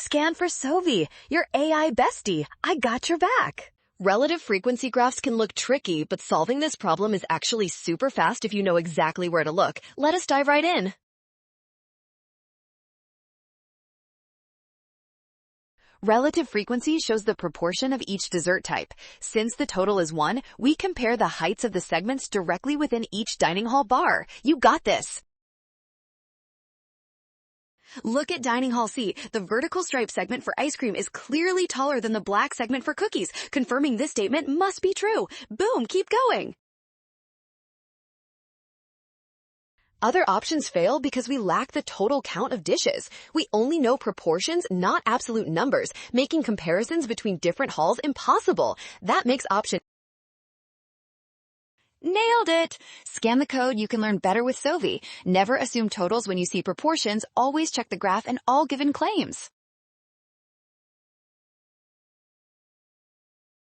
Scan for Sovi, your AI bestie. I got your back. Relative frequency graphs can look tricky, but solving this problem is actually super fast if you know exactly where to look. Let us dive right in. Relative frequency shows the proportion of each dessert type. Since the total is 1, we compare the heights of the segments directly within each dining hall bar. You got this! Look at Dining Hall C. The vertical stripe segment for ice cream is clearly taller than the black segment for cookies, confirming this statement must be true. Boom, keep going. Other options fail because we lack the total count of dishes. We only know proportions, not absolute numbers, making comparisons between different halls impossible. That makes option Nailed it! Scan the code, you can learn better with Sovi. Never assume totals when you see proportions, always check the graph and all given claims.